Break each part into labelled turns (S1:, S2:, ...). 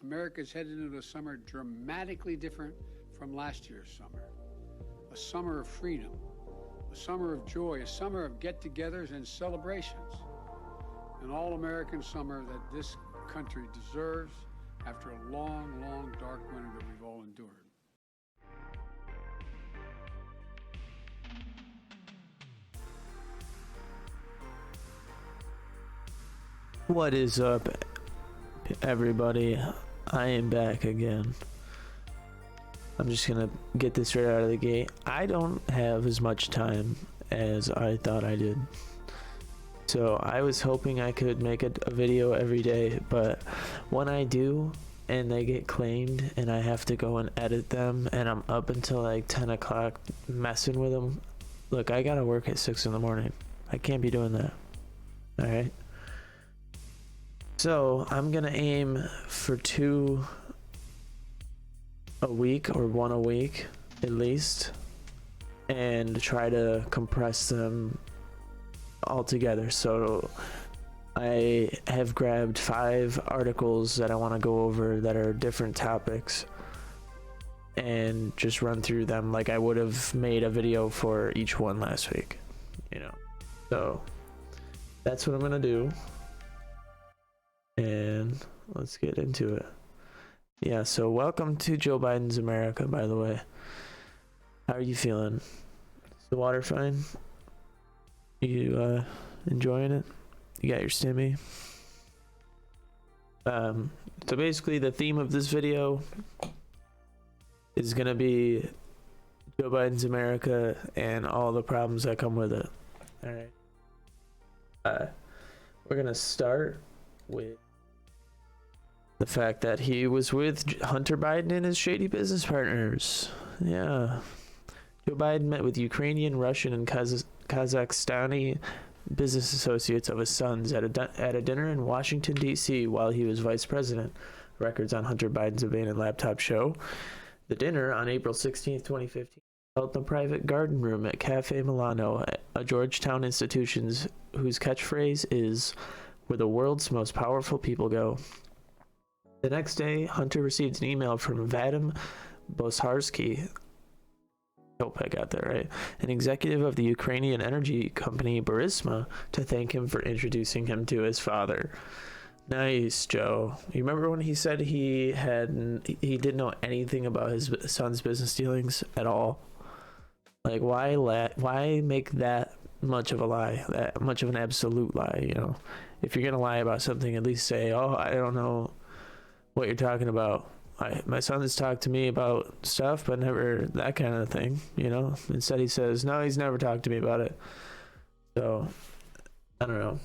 S1: America's headed into a summer dramatically different from last year's summer. A summer of freedom, a summer of joy, a summer of get-togethers and celebrations. An all-American summer that this country deserves after a long, long, dark winter that we've all endured.
S2: What is up, everybody? I am back again. I'm just gonna get this right out of the gate. I don't have as much time as I thought I did. So I was hoping I could make a video every day, but when I do and they get claimed and I have to go and edit them and I'm up until like 10 o'clock messing with them, look, I gotta work at 6 in the morning. I can't be doing that. Alright? So I'm gonna aim for 2 a week or 1 a week at least, and try to compress them all together. So I have grabbed 5 articles that I want to go over that are different topics and just run through them like I would have made a video for each one last week, you know. So that's what I'm gonna do. And let's get into it. Yeah, so welcome to Joe Biden's America, by the way. How are you feeling? Is the water fine? You enjoying it? You got your stimmy? So basically the theme of this video is gonna be Joe Biden's America and all the problems that come with it. Alright. We're gonna start with the fact that he was with Hunter Biden and his shady business partners. Yeah. Joe Biden met with Ukrainian, Russian, and Kazakhstani business associates of his sons at a dinner in Washington, D.C. while he was vice president. Records on Hunter Biden's abandoned laptop show. The dinner on April 16th, 2015, held in the private garden room at Cafe Milano, a Georgetown institution whose catchphrase is, "Where the world's most powerful people go." The next day, Hunter received an email from Vadim Bosharsky, I hope I got that right, an executive of the Ukrainian energy company Burisma, to thank him for introducing him to his father. Nice, Joe. You remember when he said he didn't know anything about his son's business dealings at all? Like, why make that much of a lie, that much of an absolute lie, you know? If you're gonna lie about something, at least say, oh, I don't know what you're talking about. My son has talked to me about stuff, but never that kind of thing, you know? Instead he says, no, he's never talked to me about it. So, I don't know.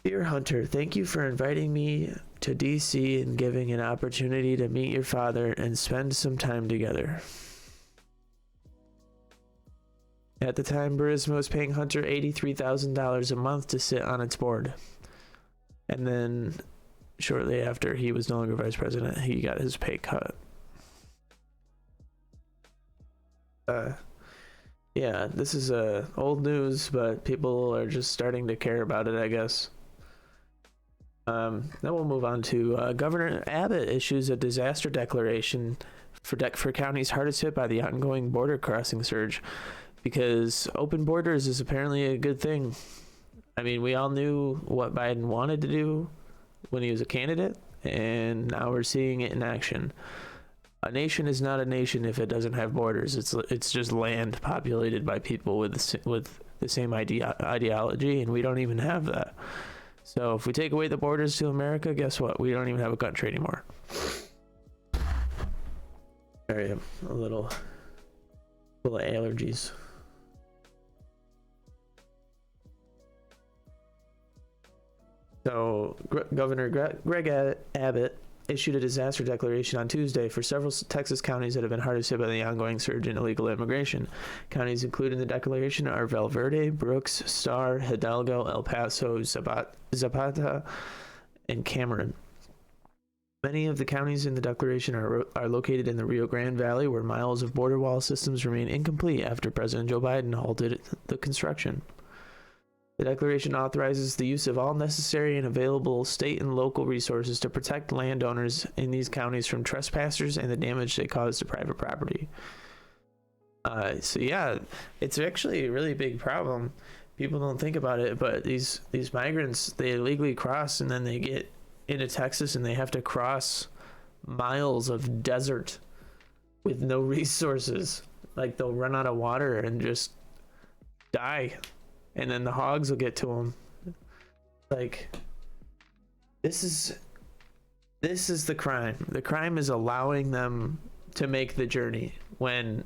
S2: Dear Hunter, thank you for inviting me to DC and giving an opportunity to meet your father and spend some time together. At the time, Burisma was paying Hunter $83,000 a month to sit on its board. And then shortly after he was no longer vice president, he got his pay cut. Yeah, this is old news, but people are just starting to care about it, I guess. Then we'll move on to Governor Abbott issues a disaster declaration for counties hardest hit by the ongoing border crossing surge, because open borders is apparently a good thing. I mean, we all knew what Biden wanted to do when he was a candidate, and now we're seeing it in action. A nation is not a nation if it doesn't have borders. It's just land populated by people with the same ideology, and we don't even have that. So if we take away the borders to America, guess what? We don't even have a country anymore. Sorry, I'm a little full of allergies. So, Governor Greg Abbott issued a disaster declaration on Tuesday for several Texas counties that have been hardest hit by the ongoing surge in illegal immigration. Counties included in the declaration are Valverde, Brooks, Starr, Hidalgo, El Paso, Zapata, and Cameron. Many of the counties in the declaration are located in the Rio Grande Valley, where miles of border wall systems remain incomplete after President Joe Biden halted the construction. The declaration authorizes the use of all necessary and available state and local resources to protect landowners in these counties from trespassers and the damage they cause to private property. So yeah, it's actually a really big problem. People don't think about it, but these migrants, they illegally cross and then they get into Texas and they have to cross miles of desert with no resources. Like, they'll run out of water and just die, and then the hogs will get to them. Like, this is the crime. The crime is allowing them to make the journey when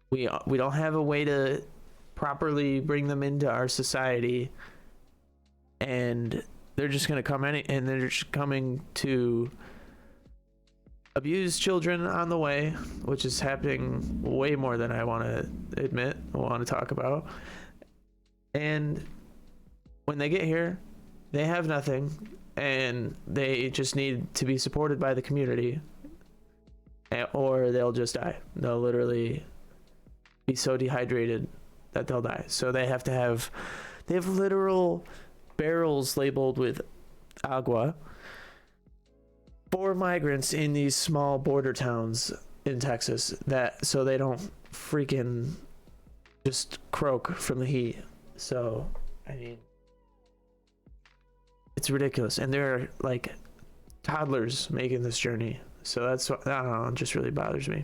S2: we don't have a way to properly bring them into our society, and they're just going to come in and they're just coming to abuse children on the way, which is happening way more than I want to admit, want to talk about. And when they get here, they have nothing, and they just need to be supported by the community, or they'll just die. They'll literally be so dehydrated that they'll die. So they have literal barrels labeled with agua for migrants in these small border towns in Texas, that so they don't freaking just croak from the heat. So I mean, it's ridiculous, and they're like toddlers making this journey. So that's what, I don't know, it just really bothers me.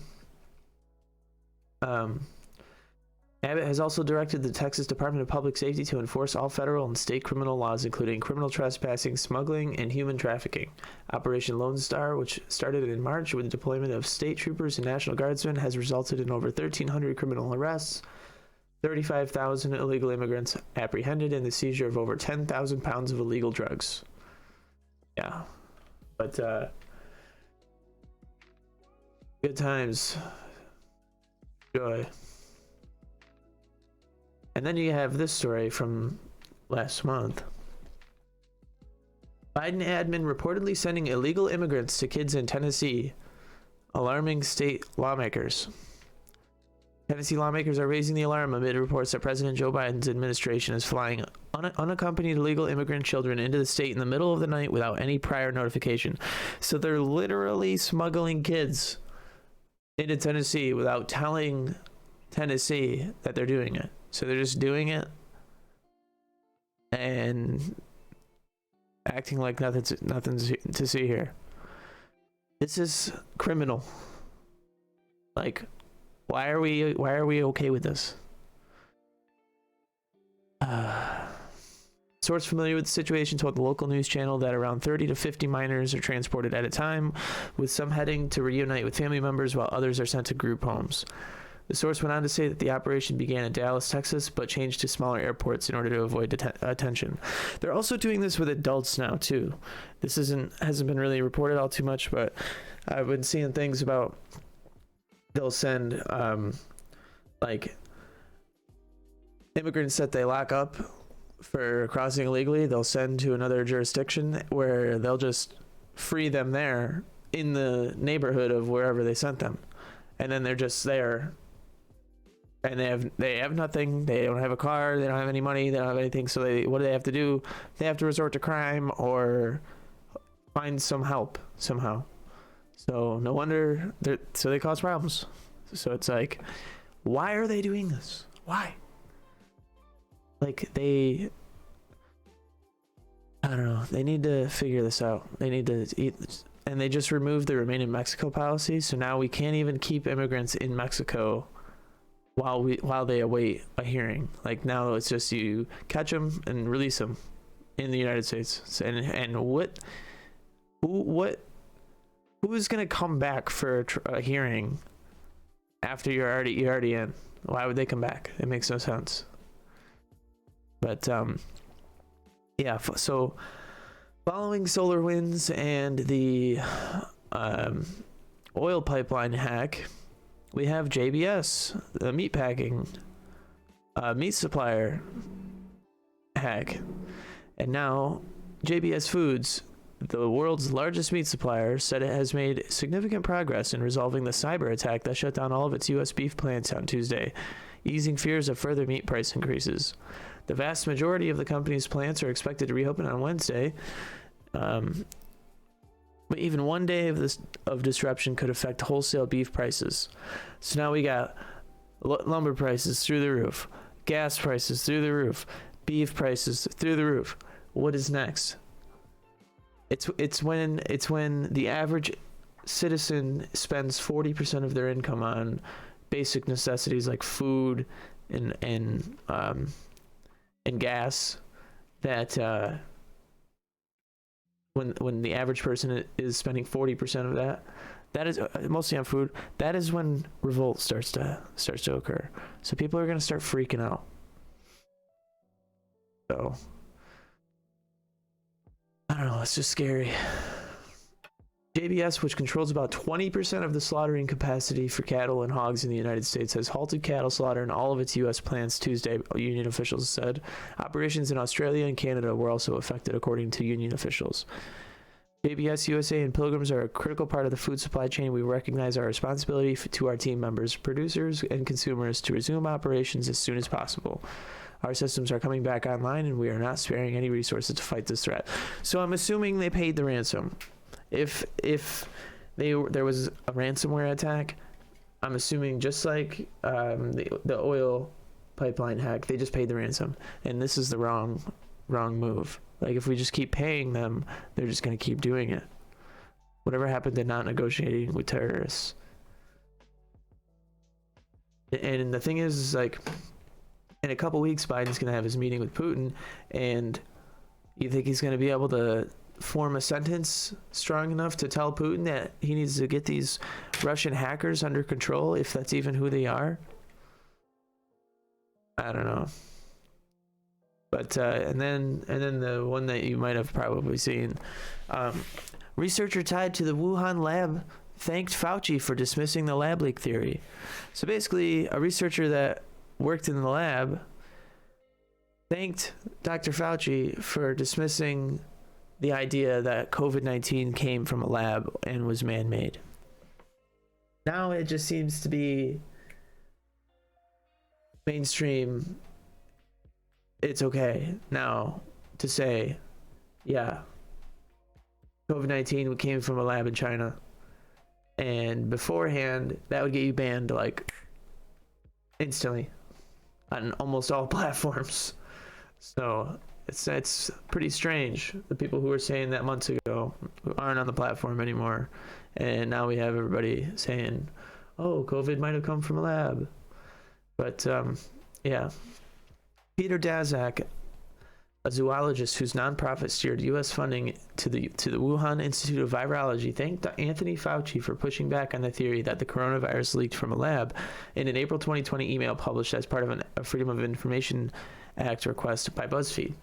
S2: Abbott has also directed the Texas Department of Public Safety to enforce all federal and state criminal laws, including criminal trespassing, smuggling, and human trafficking. Operation Lone Star, which started in March with the deployment of state troopers and National Guardsmen, has resulted in over 1,300 criminal arrests, 35,000 illegal immigrants apprehended, and the seizure of over 10,000 pounds of illegal drugs. Yeah. But, good times. Joy. And then you have this story from last month. Biden admin reportedly sending illegal immigrants to kids in Tennessee, alarming state lawmakers. Tennessee lawmakers are raising the alarm amid reports that President Joe Biden's administration is flying unaccompanied illegal immigrant children into the state in the middle of the night without any prior notification. So they're literally smuggling kids into Tennessee without telling Tennessee that they're doing it. So they're just doing it and acting like nothing's to see here. This is criminal. Like, why are we okay with this? Source familiar with the situation told the local news channel that around 30 to 50 minors are transported at a time, with some heading to reunite with family members while others are sent to group homes. The source went on to say that the operation began in Dallas, Texas, but changed to smaller airports in order to avoid attention. They're also doing this with adults now too. This hasn't been really reported all too much, but I've been seeing things about they'll send like immigrants that they lock up for crossing illegally. They'll send to another jurisdiction where they'll just free them there in the neighborhood of wherever they sent them, and then they're just there. And they have nothing. They don't have a car. They don't have any money. They don't have anything. So what do they have to do? They have to resort to crime or find some help somehow. So no wonder so they cause problems. So it's like, why are they doing this? Why? Like I don't know. They need to figure this out. They need to eat. And they just removed the Remain in Mexico policy. So now we can't even keep immigrants in Mexico while they await a hearing. Like, now it's just you catch them and release them in the United States. And who is going to come back for a hearing after you're already in? Why would they come back? It makes no sense. But yeah, so following SolarWinds and the oil pipeline hack, we have JBS, the meatpacking meat supplier hack. And now JBS Foods, the world's largest meat supplier, said it has made significant progress in resolving the cyber attack that shut down all of its U.S. beef plants on Tuesday, easing fears of further meat price increases. The vast majority of the company's plants are expected to reopen on Wednesday. But even one day of disruption could affect wholesale beef prices. So now we got lumber prices through the roof, gas prices through the roof, beef prices through the roof. What is next? It's when the average citizen spends 40% of their income on basic necessities like food and gas, that when the average person is spending 40% of that is mostly on food, that is when revolt starts to occur. So people are going to start freaking out. So I don't know, it's just scary. JBS, which controls about 20% of the slaughtering capacity for cattle and hogs in the United States, has halted cattle slaughter in all of its U.S. plants Tuesday, union officials said. Operations in Australia and Canada were also affected, according to union officials. JBS USA and Pilgrims are a critical part of the food supply chain. We recognize our responsibility to our team members, producers, and consumers to resume operations as soon as possible. Our systems are coming back online, and we are not sparing any resources to fight this threat. So I'm assuming they paid the ransom. If there was a ransomware attack, I'm assuming just like the oil pipeline hack, they just paid the ransom, and this is the wrong move. Like, if we just keep paying them, they're just going to keep doing it. Whatever happened to not negotiating with terrorists? And the thing is like, in a couple weeks, Biden's going to have his meeting with Putin, and you think he's going to be able to form a sentence strong enough to tell Putin that he needs to get these Russian hackers under control, if that's even who they are? I don't know. But and then the one that you might have probably seen, researcher tied to the Wuhan lab thanked Fauci for dismissing the lab leak theory. So basically, a researcher that worked in the lab thanked Dr. Fauci for dismissing the idea that COVID-19 came from a lab and was man-made. Now it just seems to be mainstream. It's okay now to say, yeah, COVID-19 came from a lab in China. And beforehand, that would get you banned like instantly on almost all platforms. So it's pretty strange. The people who were saying that months ago aren't on the platform anymore, and now we have everybody saying, "Oh, COVID might have come from a lab." But yeah, Peter Daszak, a zoologist whose nonprofit steered U.S. funding to the Wuhan Institute of Virology, thanked Anthony Fauci for pushing back on the theory that the coronavirus leaked from a lab in an April 2020 email published as part of a Freedom of Information Act request by BuzzFeed.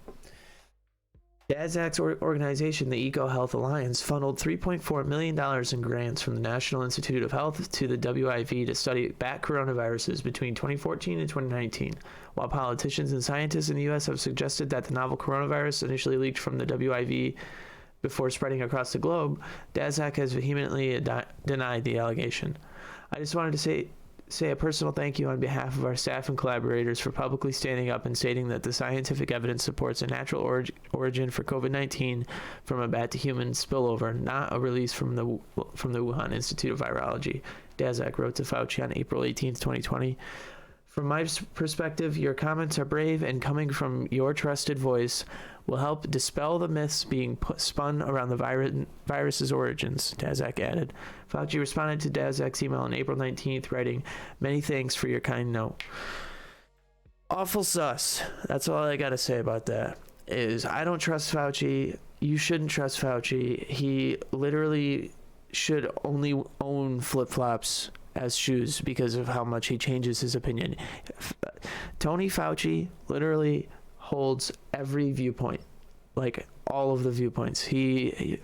S2: Daszak's organization, the EcoHealth Alliance, funneled $3.4 million in grants from the National Institute of Health to the WIV to study bat coronaviruses between 2014 and 2019. While politicians and scientists in the U.S. have suggested that the novel coronavirus initially leaked from the WIV before spreading across the globe, Daszak has vehemently denied the allegation. I just wanted to say a personal thank you on behalf of our staff and collaborators for publicly standing up and stating that the scientific evidence supports a natural origin for COVID-19 from a bat to human spillover, not a release from the Wuhan Institute of Virology, Daszak wrote to Fauci on April 18, 2020. From my perspective, your comments are brave, and coming from your trusted voice will help dispel the myths being spun around the virus's origins, Daszak added. Fauci responded to Daszak's email on April 19th, writing, "Many thanks for your kind note." Awful sus. That's all I gotta say about that. Is I don't trust Fauci. You shouldn't trust Fauci. He literally should only own flip-flops as shoes because of how much he changes his opinion. Tony Fauci literally holds every viewpoint, like all of the viewpoints.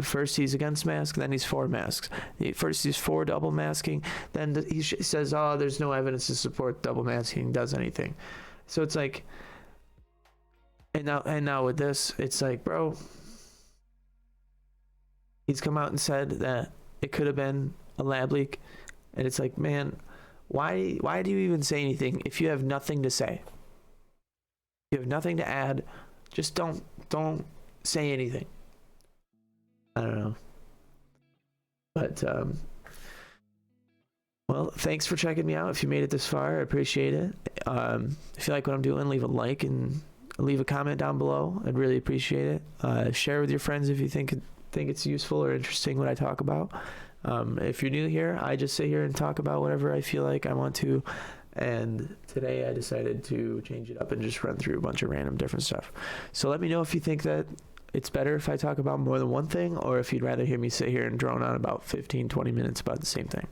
S2: First he's against masks, then he's for masks. First he's for double masking, then he says, "Oh, there's no evidence to support double masking does anything." So it's like, and now with this, it's like, bro, he's come out and said that it could have been a lab leak. And it's like, man, why do you even say anything if you have nothing to say? you have nothing to add, just don't say anything. I don't know. But well, thanks for checking me out. If you made it this far, I appreciate it. If you like what I'm doing, leave a like and leave a comment down below. I'd really appreciate it. Share with your friends if you think it's useful or interesting what I talk about. If you're new here, I just sit here and talk about whatever I feel like I want to. And today I decided to change it up and just run through a bunch of random different stuff. So let me know if you think that it's better if I talk about more than one thing, or if you'd rather hear me sit here and drone on about 15-20 minutes about the same thing.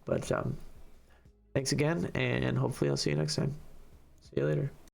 S2: But thanks again, and hopefully I'll see you next time. See you later.